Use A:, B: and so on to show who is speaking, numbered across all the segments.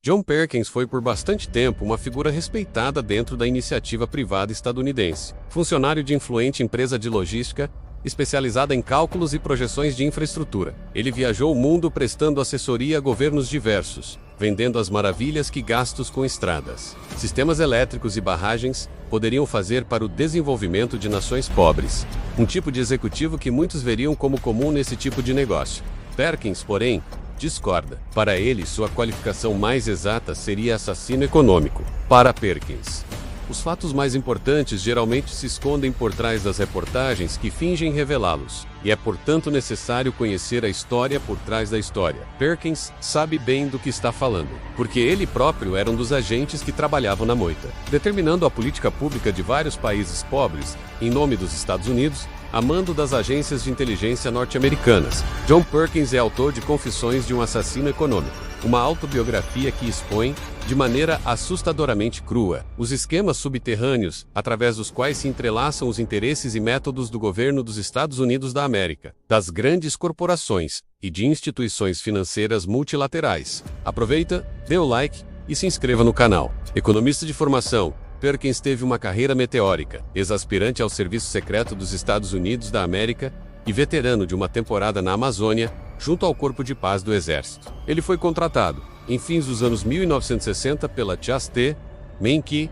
A: John Perkins foi por bastante tempo uma figura respeitada dentro da iniciativa privada estadunidense. Funcionário de influente empresa de logística, especializada em cálculos e projeções de infraestrutura. Ele viajou o mundo prestando assessoria a governos diversos, vendendo as maravilhas que gastos com estradas, sistemas elétricos e barragens poderiam fazer para o desenvolvimento de nações pobres. Um tipo de executivo que muitos veriam como comum nesse tipo de negócio. Perkins, porém, discorda. Para ele, sua qualificação mais exata seria assassino econômico. Para Perkins, os fatos mais importantes geralmente se escondem por trás das reportagens que fingem revelá-los, e é portanto necessário conhecer a história por trás da história. Perkins sabe bem do que está falando, porque ele próprio era um dos agentes que trabalhavam na moita, determinando a política pública de vários países pobres, em nome dos Estados Unidos, a mando das agências de inteligência norte-americanas. John Perkins é autor de Confissões de um Assassino Econômico, uma autobiografia que expõe, de maneira assustadoramente crua, os esquemas subterrâneos, através dos quais se entrelaçam os interesses e métodos do governo dos Estados Unidos da América, das grandes corporações e de instituições financeiras multilaterais. Aproveita, dê o like e se inscreva no canal. Economista de formação, Perkins teve uma carreira meteórica, ex-aspirante ao Serviço Secreto dos Estados Unidos da América e veterano de uma temporada na Amazônia, junto ao Corpo de Paz do Exército. Ele foi contratado, em fins dos anos 1960, pela Chaste Menke,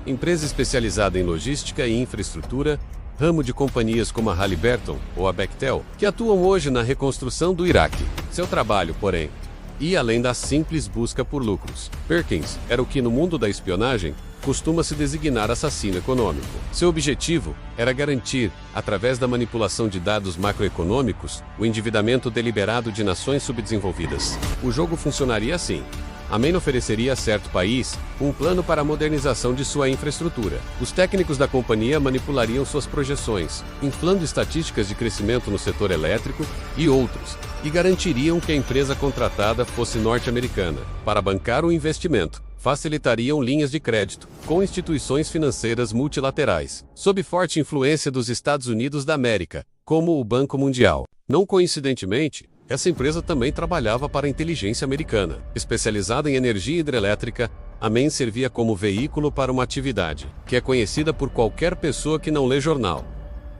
A: empresa especializada em logística e infraestrutura, ramo de companhias como a Halliburton ou a Bechtel, que atuam hoje na reconstrução do Iraque. Seu trabalho, porém, ia além da simples busca por lucros. Perkins era o que no mundo da espionagem costuma-se designar assassino econômico. Seu objetivo era garantir, através da manipulação de dados macroeconômicos, o endividamento deliberado de nações subdesenvolvidas. O jogo funcionaria assim. A Main ofereceria a certo país um plano para a modernização de sua infraestrutura. Os técnicos da companhia manipulariam suas projeções, inflando estatísticas de crescimento no setor elétrico e outros, e garantiriam que a empresa contratada fosse norte-americana. Para bancar o investimento, facilitariam linhas de crédito com instituições financeiras multilaterais, sob forte influência dos Estados Unidos da América, como o Banco Mundial. Não coincidentemente, essa empresa também trabalhava para a inteligência americana. Especializada em energia hidrelétrica, a Main servia como veículo para uma atividade, que é conhecida por qualquer pessoa que não lê jornal: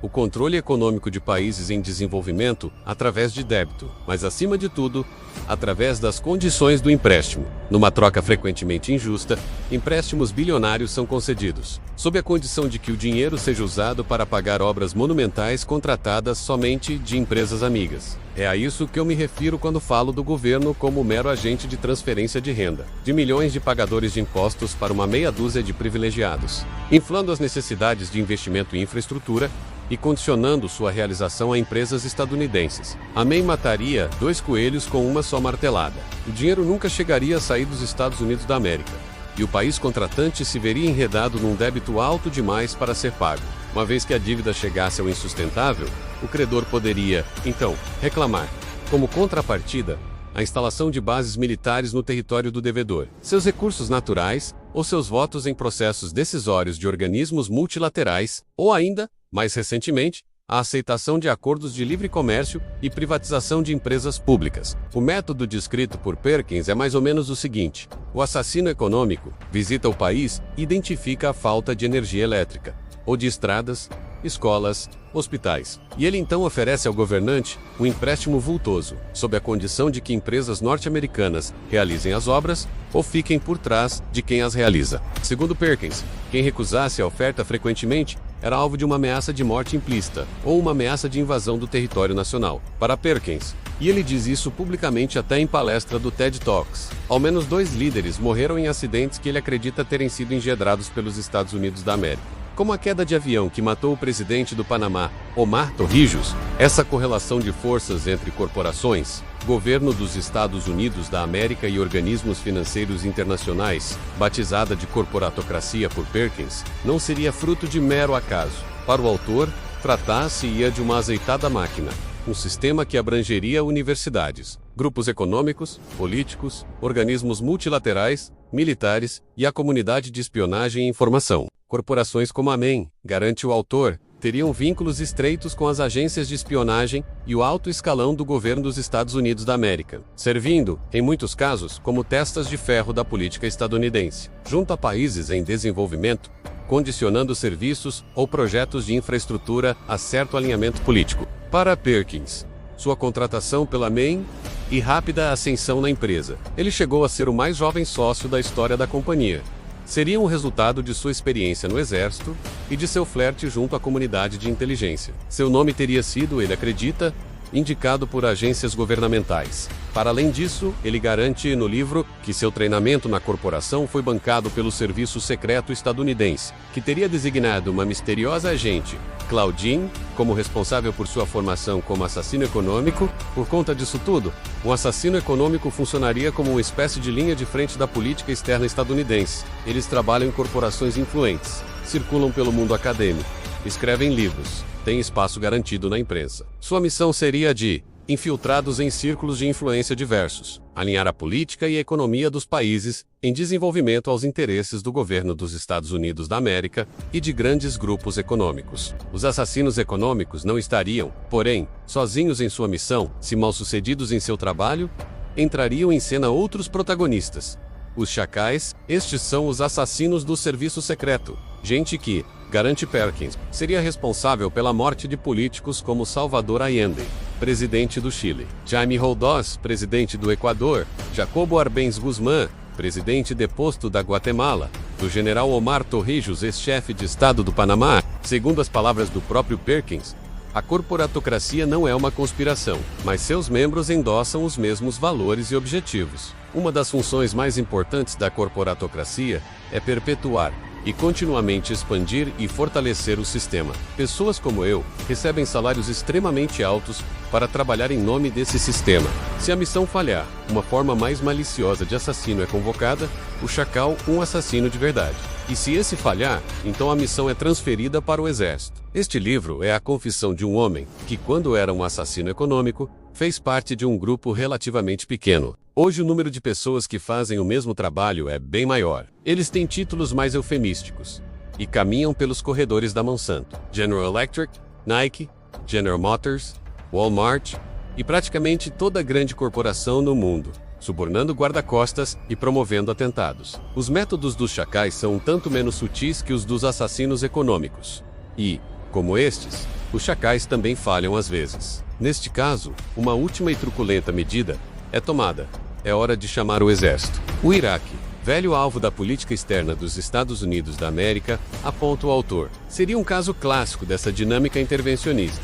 A: o controle econômico de países em desenvolvimento através de débito, mas acima de tudo, através das condições do empréstimo. Numa troca frequentemente injusta, empréstimos bilionários são concedidos, sob a condição de que o dinheiro seja usado para pagar obras monumentais contratadas somente de empresas amigas. É a isso que eu me refiro quando falo do governo como mero agente de transferência de renda, de milhões de pagadores de impostos para uma meia dúzia de privilegiados, inflando as necessidades de investimento em infraestrutura e condicionando sua realização a empresas estadunidenses. A Main mataria dois coelhos com uma só martelada. O dinheiro nunca chegaria a sair dos Estados Unidos da América, e o país contratante se veria enredado num débito alto demais para ser pago. Uma vez que a dívida chegasse ao insustentável, o credor poderia, então, reclamar, como contrapartida, a instalação de bases militares no território do devedor, seus recursos naturais ou seus votos em processos decisórios de organismos multilaterais, ou ainda, mais recentemente, a aceitação de acordos de livre comércio e privatização de empresas públicas. O método descrito por Perkins é mais ou menos o seguinte: o assassino econômico visita o país e identifica a falta de energia elétrica, ou de estradas, escolas, hospitais. E ele então oferece ao governante um empréstimo vultoso, sob a condição de que empresas norte-americanas realizem as obras ou fiquem por trás de quem as realiza. Segundo Perkins, quem recusasse a oferta frequentemente era alvo de uma ameaça de morte implícita ou uma ameaça de invasão do território nacional. Para Perkins, e ele diz isso publicamente até em palestra do TED Talks, ao menos 2 líderes morreram em acidentes que ele acredita terem sido engendrados pelos Estados Unidos da América, como a queda de avião que matou o presidente do Panamá, Omar Torrijos. Essa correlação de forças entre corporações, governo dos Estados Unidos da América e organismos financeiros internacionais, batizada de corporatocracia por Perkins, não seria fruto de mero acaso. Para o autor, tratasse-ia de uma azeitada máquina, um sistema que abrangeria universidades, grupos econômicos, políticos, organismos multilaterais, militares e a comunidade de espionagem e informação. Corporações como a Main, garante o autor, teriam vínculos estreitos com as agências de espionagem e o alto escalão do governo dos Estados Unidos da América, servindo, em muitos casos, como testas de ferro da política estadunidense, junto a países em desenvolvimento, condicionando serviços ou projetos de infraestrutura a certo alinhamento político. Para Perkins, sua contratação pela Main e rápida ascensão na empresa, ele chegou a ser o mais jovem sócio da história da companhia. Seria um resultado de sua experiência no exército e de seu flerte junto à comunidade de inteligência. Seu nome teria sido, ele acredita, indicado por agências governamentais. Para além disso, ele garante no livro que seu treinamento na corporação foi bancado pelo serviço secreto estadunidense, que teria designado uma misteriosa agente, Claudine, como responsável por sua formação como assassino econômico. Por conta disso tudo, um assassino econômico funcionaria como uma espécie de linha de frente da política externa estadunidense. Eles trabalham em corporações influentes, circulam pelo mundo acadêmico, escrevem livros, têm espaço garantido na imprensa. Sua missão seria a de infiltrados em círculos de influência diversos, alinhar a política e a economia dos países em desenvolvimento aos interesses do governo dos Estados Unidos da América e de grandes grupos econômicos. Os assassinos econômicos não estariam, porém, sozinhos em sua missão. Se mal-sucedidos em seu trabalho, entrariam em cena outros protagonistas. Os chacais, estes são os assassinos do serviço secreto, gente que, garante Perkins, seria responsável pela morte de políticos como Salvador Allende, presidente do Chile, Jaime Roldós, presidente do Equador, Jacobo Arbenz Guzmán, presidente deposto da Guatemala, do general Omar Torrijos, ex-chefe de Estado do Panamá. Segundo as palavras do próprio Perkins, a corporatocracia não é uma conspiração, mas seus membros endossam os mesmos valores e objetivos. Uma das funções mais importantes da corporatocracia é perpetuar e continuamente expandir e fortalecer o sistema. Pessoas como eu recebem salários extremamente altos para trabalhar em nome desse sistema. Se a missão falhar, uma forma mais maliciosa de assassino é convocada, o chacal, um assassino de verdade. E se esse falhar, então a missão é transferida para o exército. Este livro é a confissão de um homem que, quando era um assassino econômico, fez parte de um grupo relativamente pequeno. Hoje o número de pessoas que fazem o mesmo trabalho é bem maior. Eles têm títulos mais eufemísticos e caminham pelos corredores da Monsanto, General Electric, Nike, General Motors, Walmart e praticamente toda grande corporação no mundo, subornando guarda-costas e promovendo atentados. Os métodos dos chacais são um tanto menos sutis que os dos assassinos econômicos. E, como estes, os chacais também falham às vezes. Neste caso, uma última e truculenta medida é tomada. É hora de chamar o exército. O Iraque, velho alvo da política externa dos Estados Unidos da América, aponta o autor, seria um caso clássico dessa dinâmica intervencionista.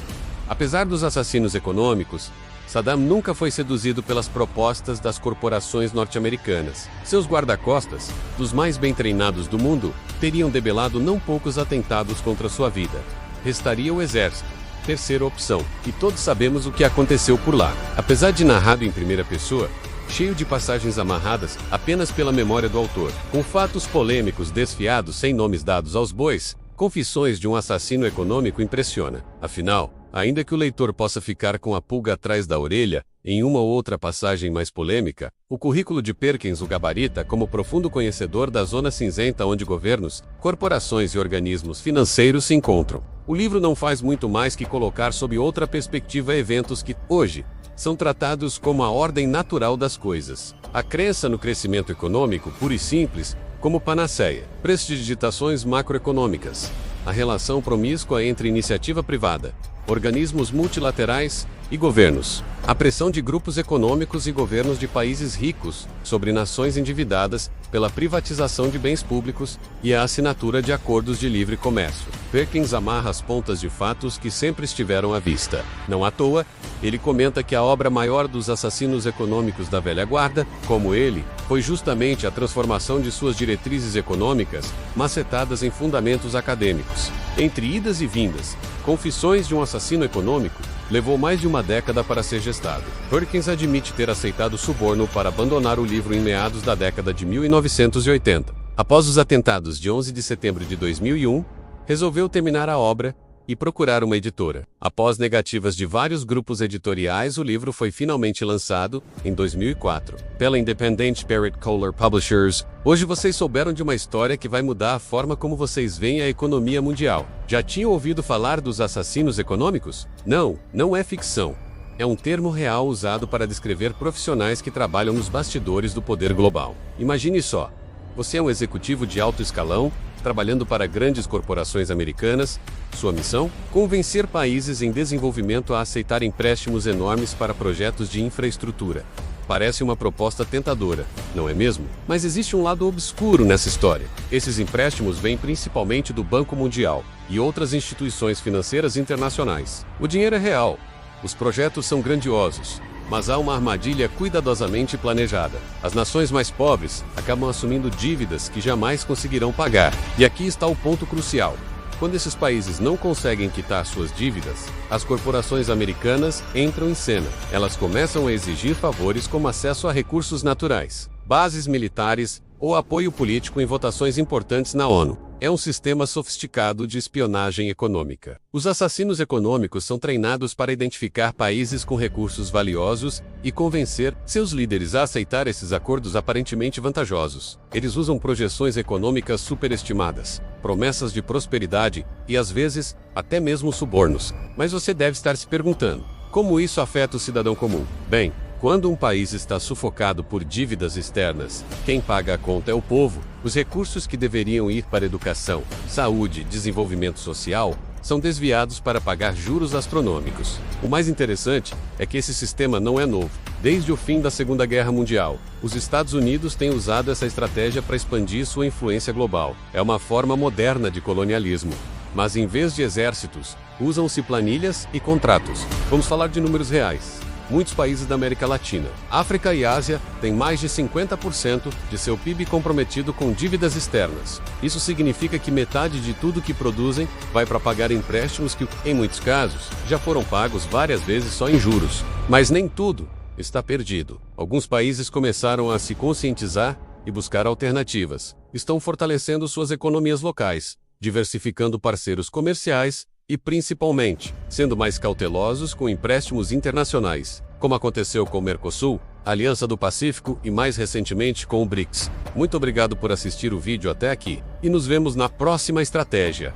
A: Apesar dos assassinos econômicos, Saddam nunca foi seduzido pelas propostas das corporações norte-americanas. Seus guarda-costas, dos mais bem treinados do mundo, teriam debelado não poucos atentados contra sua vida. Restaria o exército, terceira opção, e todos sabemos o que aconteceu por lá. Apesar de narrado em primeira pessoa, cheio de passagens amarradas apenas pela memória do autor, com fatos polêmicos desfiados sem nomes dados aos bois, Confissões de um Assassino Econômico impressiona. Afinal, ainda que o leitor possa ficar com a pulga atrás da orelha, em uma ou outra passagem mais polêmica, o currículo de Perkins o gabarita como profundo conhecedor da zona cinzenta onde governos, corporações e organismos financeiros se encontram. O livro não faz muito mais que colocar sob outra perspectiva eventos que, hoje, são tratados como a ordem natural das coisas. A crença no crescimento econômico puro e simples, como panaceia, prestidigitações macroeconômicas, a relação promíscua entre iniciativa privada, organismos multilaterais e governos, a pressão de grupos econômicos e governos de países ricos sobre nações endividadas pela privatização de bens públicos e a assinatura de acordos de livre comércio. Perkins amarra as pontas de fatos que sempre estiveram à vista. Não à toa, ele comenta que a obra maior dos assassinos econômicos da velha guarda, como ele, foi justamente a transformação de suas diretrizes econômicas, macetadas em fundamentos acadêmicos. Entre idas e vindas, Confissões de um Assassino Econômico levou mais de uma década para ser gestado. Perkins admite ter aceitado suborno para abandonar o livro em meados da década de 1980. Após os atentados de 11 de setembro de 2001, resolveu terminar a obra e procurar uma editora. Após negativas de vários grupos editoriais, o livro foi finalmente lançado, em 2004, pela independente Parrott Kohler Publishers. Hoje vocês souberam de uma história que vai mudar a forma como vocês veem a economia mundial. Já tinham ouvido falar dos assassinos econômicos? Não, não é ficção. É um termo real usado para descrever profissionais que trabalham nos bastidores do poder global. Imagine só, você é um executivo de alto escalão, trabalhando para grandes corporações americanas. Sua missão? Convencer países em desenvolvimento a aceitar empréstimos enormes para projetos de infraestrutura. Parece uma proposta tentadora, não é mesmo? Mas existe um lado obscuro nessa história. Esses empréstimos vêm principalmente do Banco Mundial e outras instituições financeiras internacionais. O dinheiro é real. Os projetos são grandiosos, mas há uma armadilha cuidadosamente planejada. As nações mais pobres acabam assumindo dívidas que jamais conseguirão pagar. E aqui está o ponto crucial. Quando esses países não conseguem quitar suas dívidas, as corporações americanas entram em cena. Elas começam a exigir favores como acesso a recursos naturais, bases militares ou apoio político em votações importantes na ONU. É um sistema sofisticado de espionagem econômica. Os assassinos econômicos são treinados para identificar países com recursos valiosos e convencer seus líderes a aceitar esses acordos aparentemente vantajosos. Eles usam projeções econômicas superestimadas, promessas de prosperidade e, às vezes, até mesmo subornos. Mas você deve estar se perguntando: como isso afeta o cidadão comum? Bem, quando um país está sufocado por dívidas externas, quem paga a conta é o povo. Os recursos que deveriam ir para educação, saúde e desenvolvimento social são desviados para pagar juros astronômicos. O mais interessante é que esse sistema não é novo. Desde o fim da Segunda Guerra Mundial, os Estados Unidos têm usado essa estratégia para expandir sua influência global. É uma forma moderna de colonialismo. Mas em vez de exércitos, usam-se planilhas e contratos. Vamos falar de números reais. Muitos países da América Latina, África e Ásia têm mais de 50% de seu PIB comprometido com dívidas externas. Isso significa que metade de tudo que produzem vai para pagar empréstimos que, em muitos casos, já foram pagos várias vezes só em juros. Mas nem tudo está perdido. Alguns países começaram a se conscientizar e buscar alternativas. Estão fortalecendo suas economias locais, diversificando parceiros comerciais e, principalmente, sendo mais cautelosos com empréstimos internacionais, como aconteceu com o Mercosul, a Aliança do Pacífico e, mais recentemente, com o BRICS. Muito obrigado por assistir o vídeo até aqui, e nos vemos na próxima estratégia.